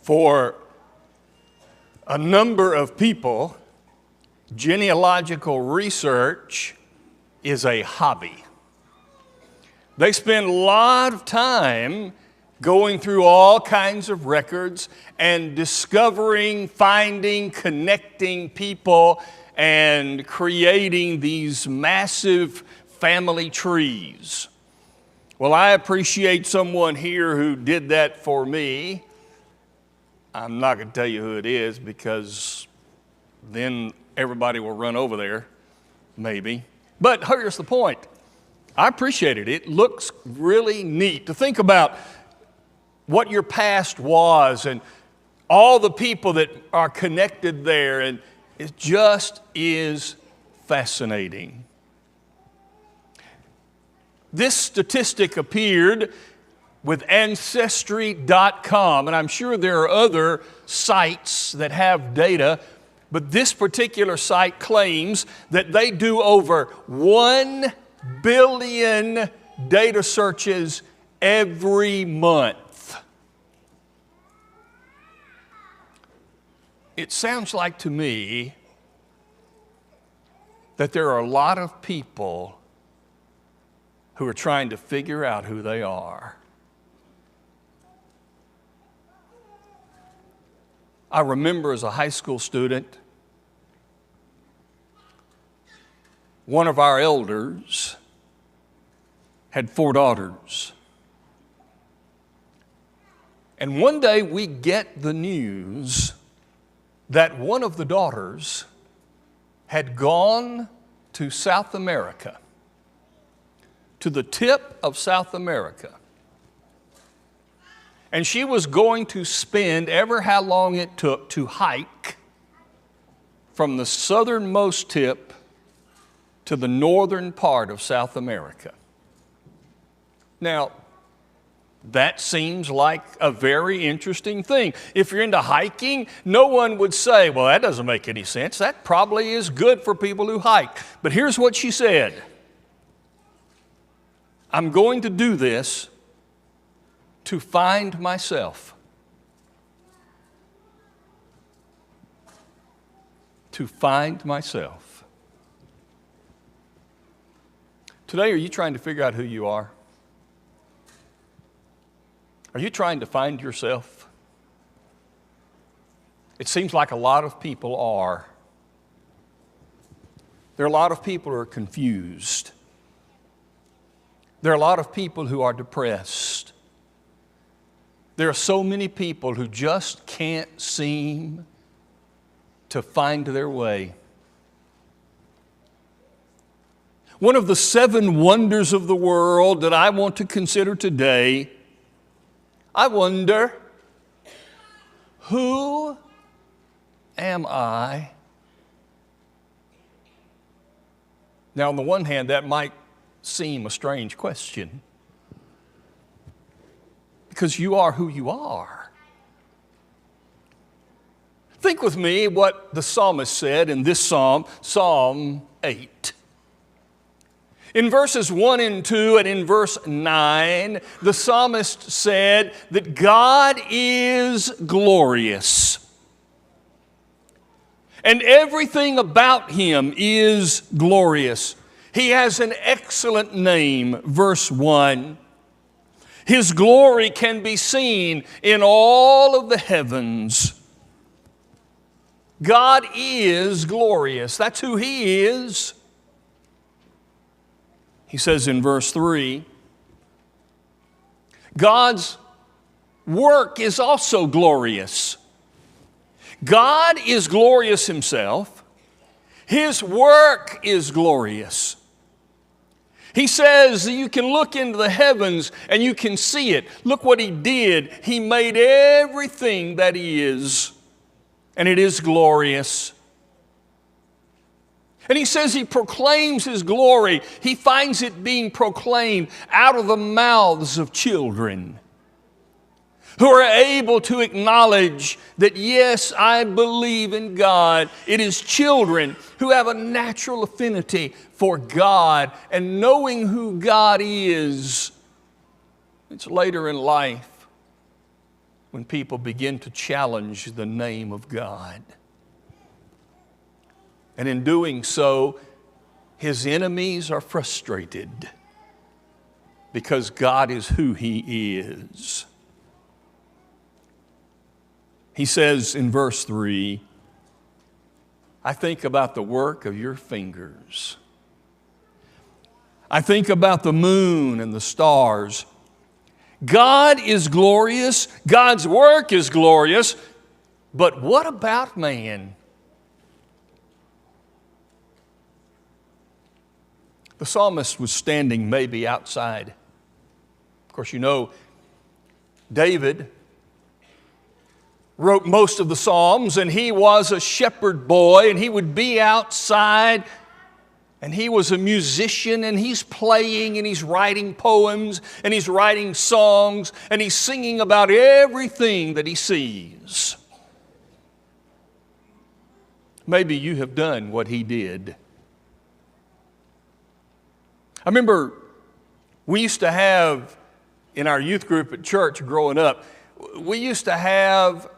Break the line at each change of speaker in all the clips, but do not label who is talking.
For a number of people, genealogical research is a hobby. They spend a lot of time going through all kinds of records and discovering, finding, connecting people and creating these massive family trees. Well, I appreciate someone here who did that for me. I'm not going to tell you who it is because then everybody will run over there, maybe. But here's the point. I appreciate it. It looks really neat to think about what your past was and all the people that are connected there, and it just is fascinating. This statistic appeared with Ancestry.com, and I'm sure there are other sites that have data, but this particular site claims that they do over 1 billion data searches every month. It sounds like to me that there are a lot of people who are trying to figure out who they are. I remember as a high school student, one of our elders had 4 daughters. And one day we get the news that one of the daughters had gone to South America, to the tip of South America. And she was going to spend ever how long it took to hike from the southernmost tip to the northern part of South America. Now, that seems like a very interesting thing. If you're into hiking, no one would say, well, that doesn't make any sense. That probably is good for people who hike. But here's what she said. I'm going to do this to find myself. To find myself. Today, are you trying to figure out who you are? Are you trying to find yourself? It seems like a lot of people are. There are a lot of people who are confused. There are a lot of people who are depressed. There are so many people who just can't seem to find their way. One of the 7 wonders of the world that I want to consider today, I wonder, who am I? Now, on the one hand, that might seem a strange question because you are who you are. Think with me what the psalmist said in this psalm, Psalm 8. In verses 1 and 2 and in verse 9, the psalmist said that God is glorious. And everything about Him is glorious. He has an excellent name, verse 1. His glory can be seen in all of the heavens. God is glorious. That's who He is. He says in verse 3, God's work is also glorious. God is glorious Himself. His work is glorious. He says you can look into the heavens and you can see it. Look what He did. He made everything that He is, and it is glorious. And He says He proclaims His glory. He finds it being proclaimed out of the mouths of children who are able to acknowledge that, yes, I believe in God. It is children who have a natural affinity for God and knowing who God is. It's later in life when people begin to challenge the name of God. And in doing so, his enemies are frustrated because God is who he is. He says in verse 3, I think about the work of your fingers. I think about the moon and the stars. God is glorious. God's work is glorious. But what about man? The psalmist was standing maybe outside. Of course, you know, David wrote most of the Psalms, and he was a shepherd boy, and he would be outside, and he was a musician, and he's playing, and he's writing poems, and he's writing songs, and he's singing about everything that he sees. Maybe you have done what he did. I remember we used to have, in our youth group at church growing up, we used to have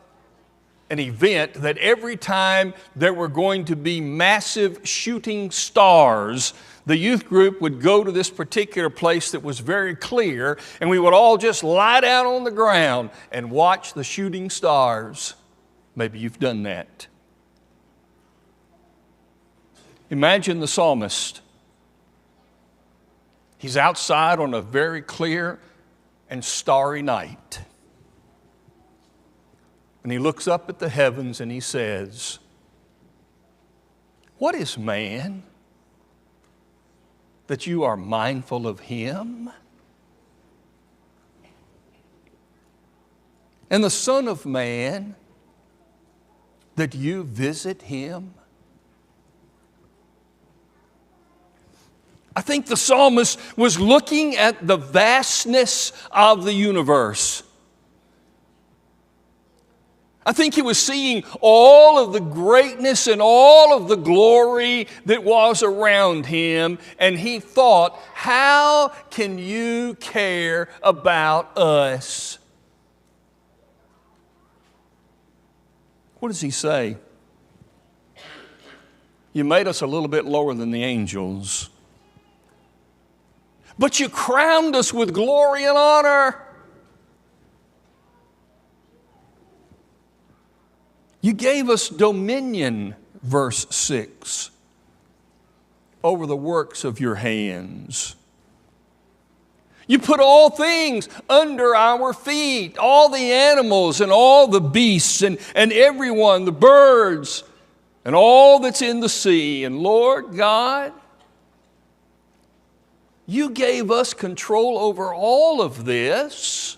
an event that every time there were going to be massive shooting stars, the youth group would go to this particular place that was very clear, and we would all just lie down on the ground and watch the shooting stars. Maybe you've done that. Imagine the psalmist. He's outside on a very clear and starry night. And he looks up at the heavens and he says, what is man that you are mindful of him? And the Son of Man that you visit him? I think the psalmist was looking at the vastness of the universe. I think he was seeing all of the greatness and all of the glory that was around him, and he thought, how can you care about us? What does he say? You made us a little bit lower than the angels, but you crowned us with glory and honor. You gave us dominion, verse 6, over the works of your hands. You put all things under our feet, all the animals and all the beasts and everyone, the birds and all that's in the sea. And Lord God, you gave us control over all of this.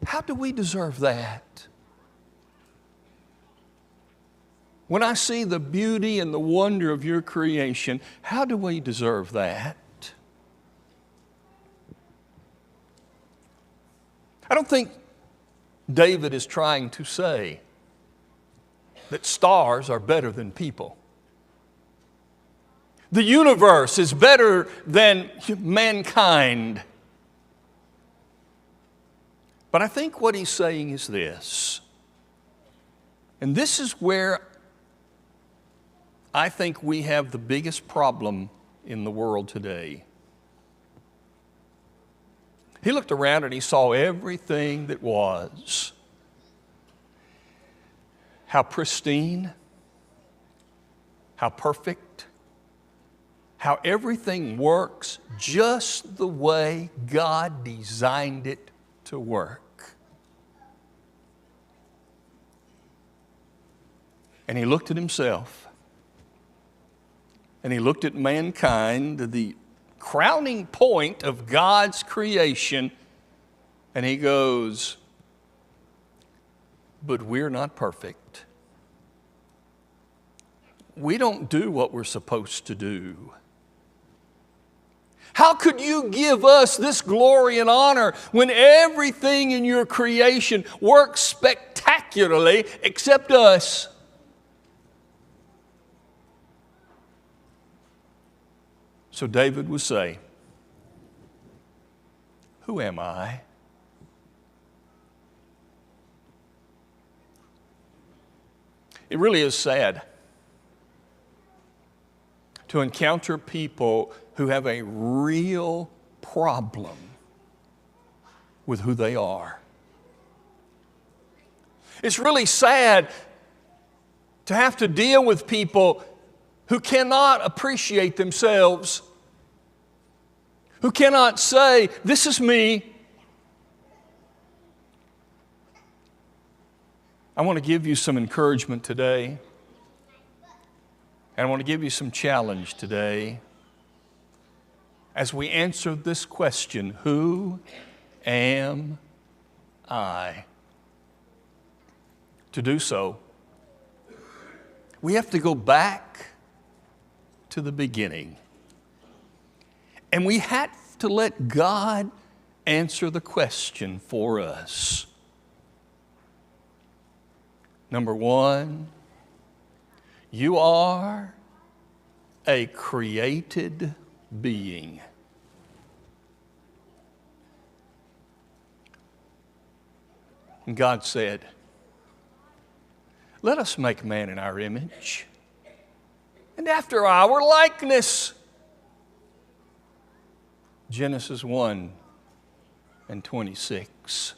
How do we deserve that? When I see the beauty and the wonder of your creation, how do we deserve that? I don't think David is trying to say that stars are better than people. The universe is better than mankind. But I think what he's saying is this, and this is where I think we have the biggest problem in the world today. He looked around and he saw everything that was. How pristine, how perfect, how everything works just the way God designed it to work. And he looked at himself, and he looked at mankind, the crowning point of God's creation, and he goes, but we're not perfect. We don't do what we're supposed to do. How could you give us this glory and honor when everything in your creation works spectacularly except us? So David would say, who who am I? It really is sad to encounter people who have a real problem with who they are. It's really sad to have to deal with people who cannot appreciate themselves, who cannot say, "This is me." I want to give you some encouragement today. And I want to give you some challenge today as we answer this question, who am I? To do so, we have to go back to the beginning. And we have to let God answer the question for us. Number one, you are a created being. And God said, "Let us make man in our image, and after our likeness." Genesis 1:26.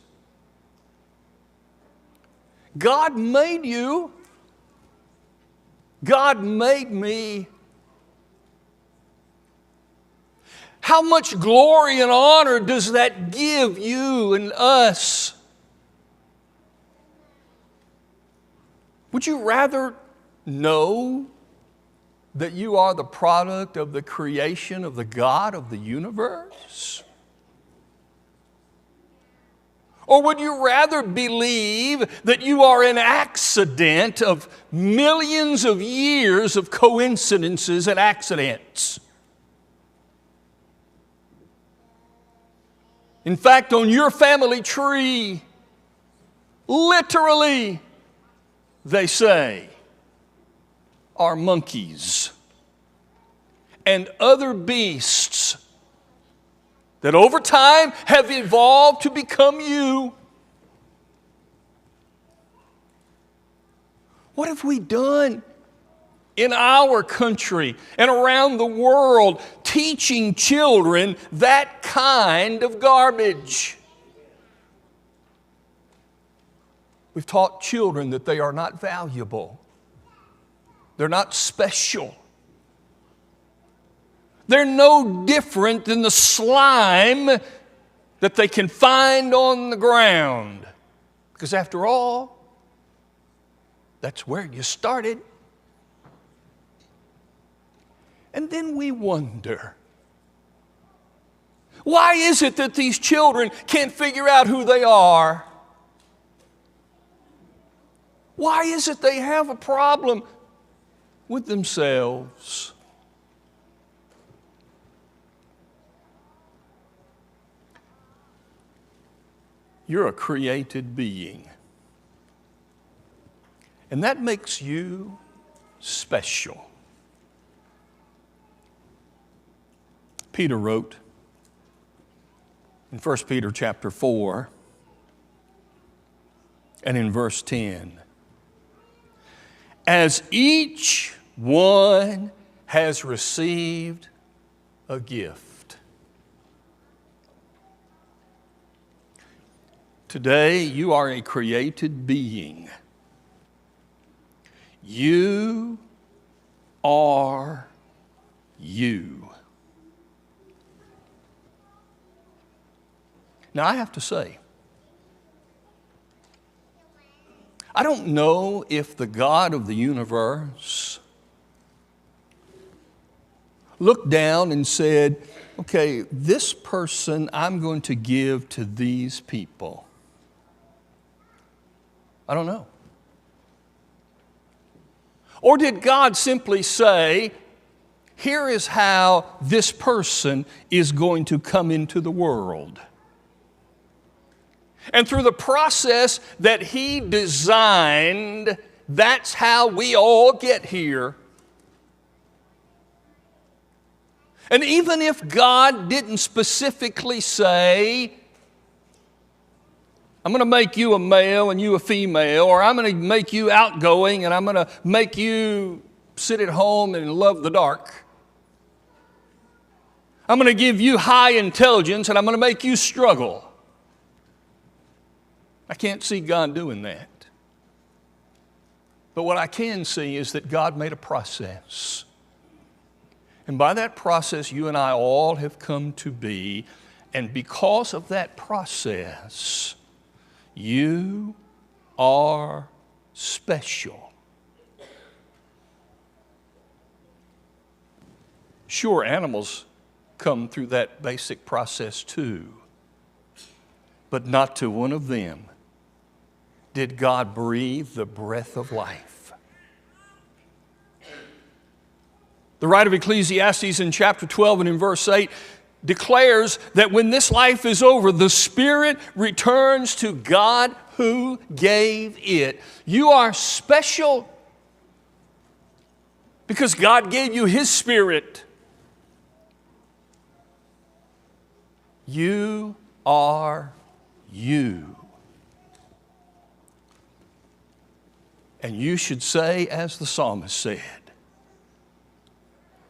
God made you. God made me. How much glory and honor does that give you and us? Would you rather know that you are the product of the creation of the God of the universe? Or would you rather believe that you are an accident of millions of years of coincidences and accidents? In fact, on your family tree, literally, they say, are monkeys and other beasts that over time have evolved to become you. What have we done in our country and around the world teaching children that kind of garbage? We've taught children that they are not valuable. They're not special. They're no different than the slime that they can find on the ground. Because after all, that's where you started. And then we wonder, why is it that these children can't figure out who they are? Why is it they have a problem with themselves? You're a created being. And that makes you special. Peter wrote in 1 Peter chapter 4 and in verse 10, as each one has received a gift. Today, you are a created being. You are you. Now, I have to say, I don't know if the God of the universe looked down and said, okay, this person I'm going to give to these people. I don't know. Or did God simply say, here is how this person is going to come into the world? And through the process that He designed, that's how we all get here. And even if God didn't specifically say, I'm going to make you a male and you a female, or I'm going to make you outgoing and I'm going to make you sit at home and love the dark. I'm going to give you high intelligence and I'm going to make you struggle. I can't see God doing that. But what I can see is that God made a process. And by that process, you and I all have come to be. And because of that process, you are special. Sure, animals come through that basic process too, but not to one of them did God breathe the breath of life. The writer of Ecclesiastes in chapter 12 and in verse 8 declares that when this life is over, the spirit returns to God who gave it. You are special because God gave you His Spirit. You are you. And you should say, as the psalmist said,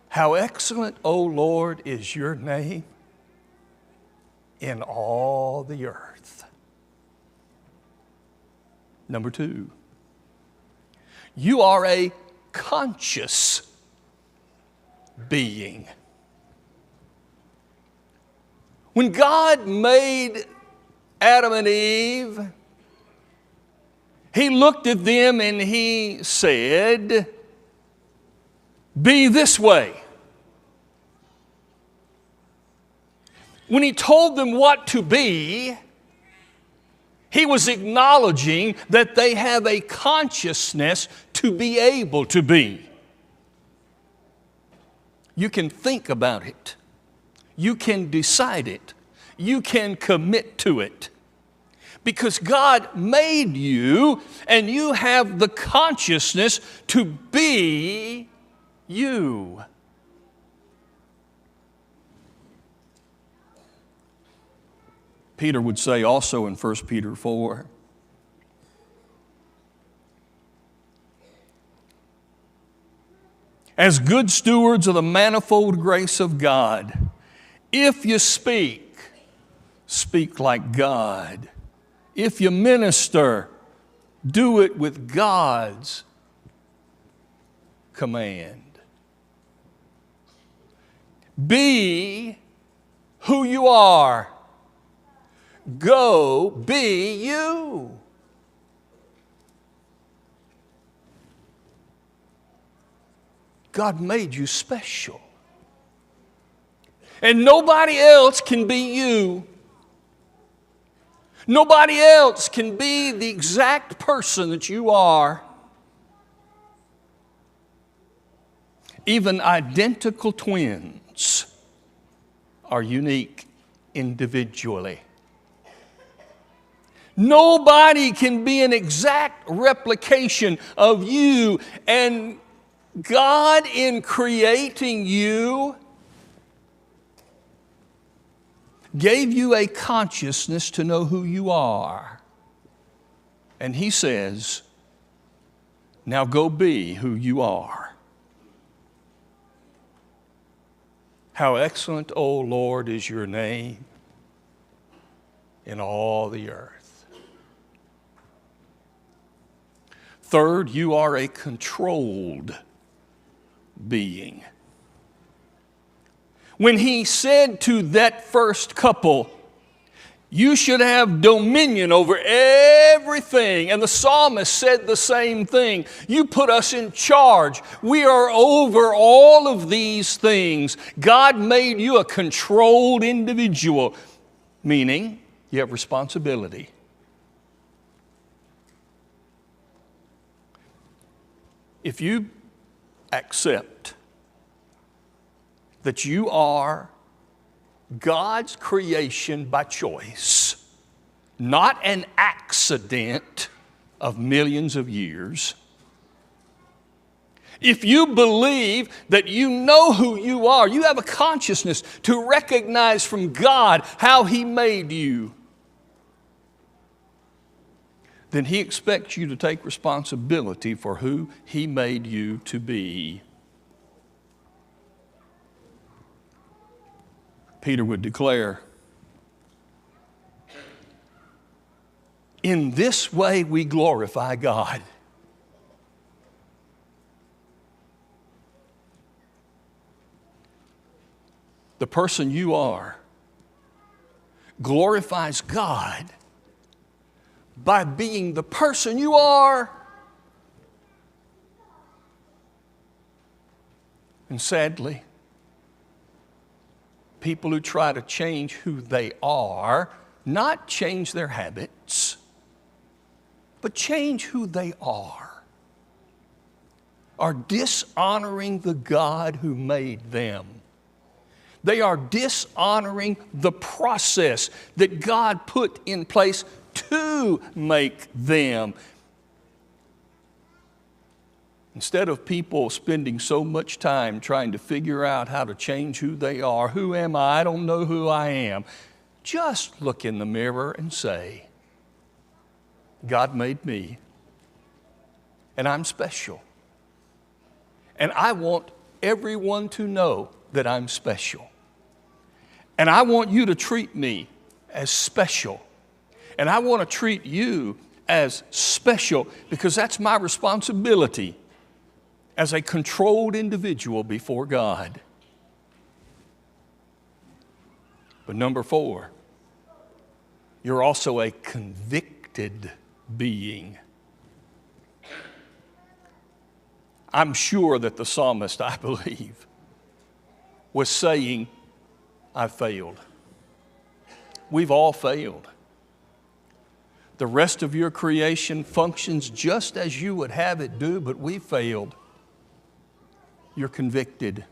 "How excellent, O Lord, is your name in all the earth." Number two, you are a conscious being. When God made Adam and Eve, He looked at them and He said, "Be this way." When He told them what to be, He was acknowledging that they have a consciousness to be able to be. You can think about it. You can decide it. You can commit to it. Because God made you and you have the consciousness to be you. Peter would say also in 1 Peter 4, "As good stewards of the manifold grace of God, if you speak, speak like God. If you minister, do it with God's command." Be who you are. Go be you. God made you special. And nobody else can be you. Nobody else can be the exact person that you are. Even identical twins are unique individually. Nobody can be an exact replication of you. And God, in creating you, gave you a consciousness to know who you are. And He says, now go be who you are. How excellent, O Lord, is your name in all the earth. Third, you are a controlled being. When He said to that first couple, you should have dominion over everything. And the psalmist said the same thing. You put us in charge. We are over all of these things. God made you a controlled individual, meaning you have responsibility. If you accept that you are God's creation by choice, not an accident of millions of years, if you believe that you know who you are, you have a consciousness to recognize from God how He made you, then He expects you to take responsibility for who He made you to be. Peter would declare, in this way we glorify God. The person you are glorifies God by being the person you are. And sadly, people who try to change who they are, not change their habits, but change who they are dishonoring the God who made them. They are dishonoring the process that God put in place to make them. Instead of people spending so much time trying to figure out how to change who they are, who am I? I don't know who I am. Just look in the mirror and say, God made me, and I'm special. And I want everyone to know that I'm special. And I want you to treat me as special. And I want to treat you as special because that's my responsibility as a controlled individual before God. But number 4, you're also a convicted being. I'm sure that the psalmist, I believe, was saying, I failed. We've all failed. The rest of your creation functions just as you would have it do, but we failed. You're convicted.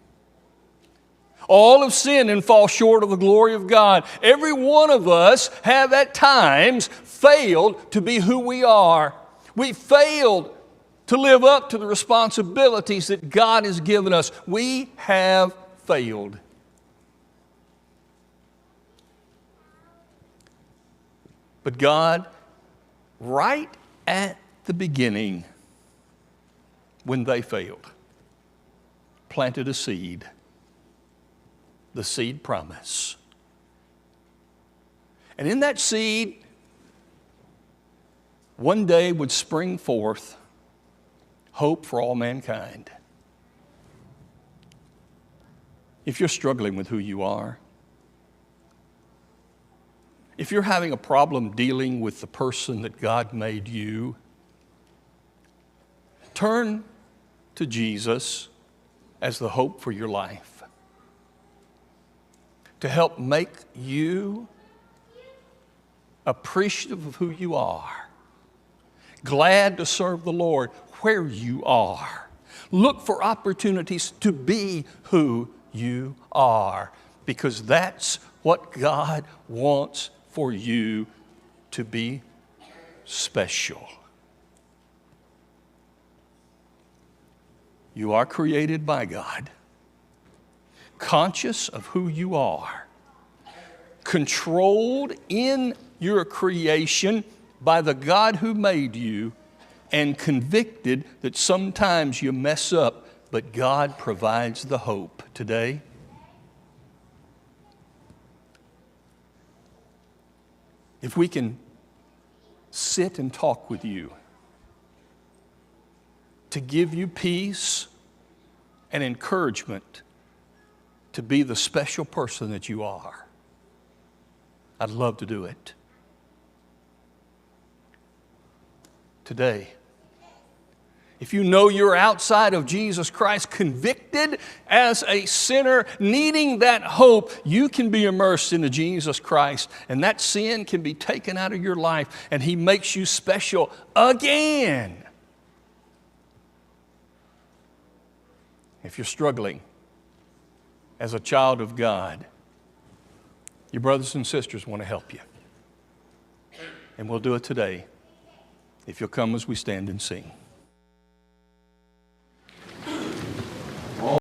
All have sinned and fall short of the glory of God. Every one of us have at times failed to be who we are. We failed to live up to the responsibilities that God has given us. We have failed. But God, right at the beginning, when they failed, planted a seed, the seed promise. And in that seed, one day would spring forth hope for all mankind. If you're struggling with who you are, if you're having a problem dealing with the person that God made you, turn to Jesus as the hope for your life, to help make you appreciative of who you are, glad to serve the Lord where you are. Look for opportunities to be who you are, because that's what God wants for you to be special. You are created by God, conscious of who you are, controlled in your creation by the God who made you, and convicted that sometimes you mess up, but God provides the hope today. If we can sit and talk with you to give you peace and encouragement to be the special person that you are, I'd love to do it. Today, if you know you're outside of Jesus Christ, convicted as a sinner, needing that hope, you can be immersed into Jesus Christ, and that sin can be taken out of your life, and He makes you special again. If you're struggling as a child of God, your brothers and sisters want to help you. And we'll do it today if you'll come as we stand and sing.